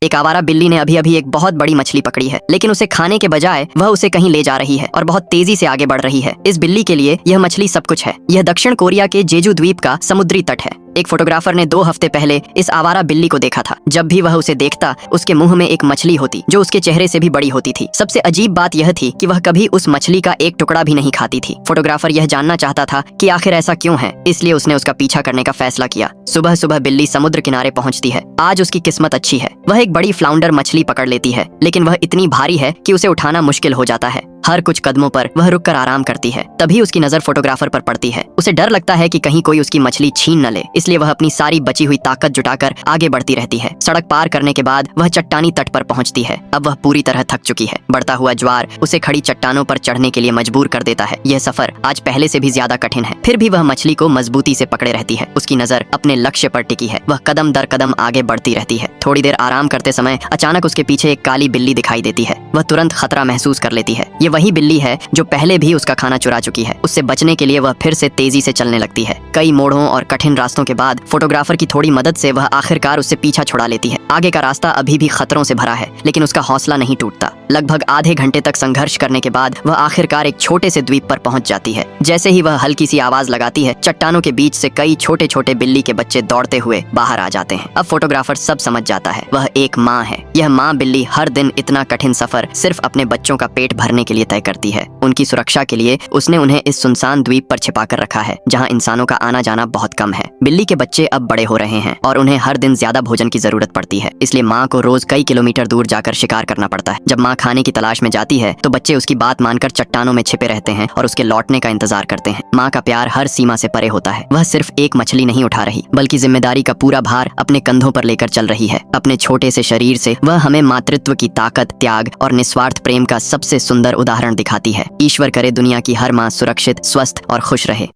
एक आवारा बिल्ली ने अभी अभी एक बहुत बड़ी मछली पकड़ी है, लेकिन उसे खाने के बजाय वह उसे कहीं ले जा रही है और बहुत तेजी से आगे बढ़ रही है। इस बिल्ली के लिए यह मछली सब कुछ है। यह दक्षिण कोरिया के जेजू द्वीप का समुद्री तट है। एक फोटोग्राफर ने 2 हफ्ते पहले इस आवारा बिल्ली को देखा था। जब भी वह उसे देखता, उसके मुंह में एक मछली होती जो उसके चेहरे से भी बड़ी होती थी। सबसे अजीब बात यह थी कि वह कभी उस मछली का एक टुकड़ा भी नहीं खाती थी। फोटोग्राफर यह जानना चाहता था कि आखिर ऐसा क्यों है, इसलिए उसने उसका पीछा करने का फैसला किया। सुबह सुबह बिल्ली समुद्र किनारे पहुंचती है। आज उसकी किस्मत अच्छी है। वह एक बड़ी फ्लाउंडर मछली पकड़ लेती है, लेकिन वह इतनी भारी है कि उसे उठाना मुश्किल हो जाता है। हर कुछ कदमों पर वह रुककर आराम करती है। तभी उसकी नजर फोटोग्राफर पर पड़ती है। उसे डर लगता है कि कहीं कोई उसकी मछली छीन न ले, इसलिए वह अपनी सारी बची हुई ताकत जुटाकर आगे बढ़ती रहती है। सड़क पार करने के बाद वह चट्टानी तट पर पहुंचती है। अब वह पूरी तरह थक चुकी है। बढ़ता हुआ ज्वार उसे खड़ी चट्टानों पर चढ़ने के लिए मजबूर कर देता है। यह सफर आज पहले से भी ज्यादा कठिन है। फिर भी वह मछली को मजबूती से पकड़े रहती है। उसकी नजर अपने लक्ष्य पर टिकी है। वह कदम दर कदम आगे बढ़ती रहती है। थोड़ी देर आराम करते समय अचानक उसके पीछे एक काली बिल्ली दिखाई देती है। वह तुरंत खतरा महसूस कर लेती है। ये वही बिल्ली है जो पहले भी उसका खाना चुरा चुकी है। उससे बचने के लिए वह फिर से तेजी से चलने लगती है। कई मोड़ों और कठिन रास्तों के बाद फोटोग्राफर की थोड़ी मदद से वह आखिरकार उससे पीछा छुड़ा लेती है। आगे का रास्ता अभी भी खतरों से भरा है, लेकिन उसका हौसला नहीं टूटता। लगभग आधे घंटे तक संघर्ष करने के बाद वह आखिरकार एक छोटे से द्वीप पर पहुंच जाती है। जैसे ही वह हल्की सी आवाज लगाती है, चट्टानों के बीच से कई छोटे छोटे बिल्ली के बच्चे दौड़ते हुए बाहर आ जाते हैं। अब फोटोग्राफर सब समझ जाता है। वह एक माँ है। यह माँ बिल्ली हर दिन इतना कठिन सफर सिर्फ अपने बच्चों का पेट भरने के लिए तय करती है। उनकी सुरक्षा के लिए उसने उन्हें इस सुनसान द्वीप पर छिपा कर रखा है, जहाँ इंसानों का आना जाना बहुत कम है। बिल्ली के बच्चे अब बड़े हो रहे हैं और उन्हें हर दिन ज्यादा भोजन की जरूरत पड़ती है, इसलिए माँ को रोज कई किलोमीटर दूर जाकर शिकार करना पड़ता है। जब माँ खाने की तलाश में जाती है तो बच्चे उसकी बात मानकर चट्टानों में छिपे रहते हैं और उसके लौटने का इंतजार करते हैं। माँ का प्यार हर सीमा से परे होता है। वह सिर्फ एक मछली नहीं उठा रही, बल्कि जिम्मेदारी का पूरा भार अपने कंधों पर लेकर चल रही है। अपने छोटे से शरीर से वह हमें मातृत्व की ताकत, त्याग और निस्वार्थ प्रेम का सबसे सुंदर उदाहरण दिखाती है। ईश्वर करे दुनिया की हर माँ सुरक्षित, स्वस्थ और खुश रहे।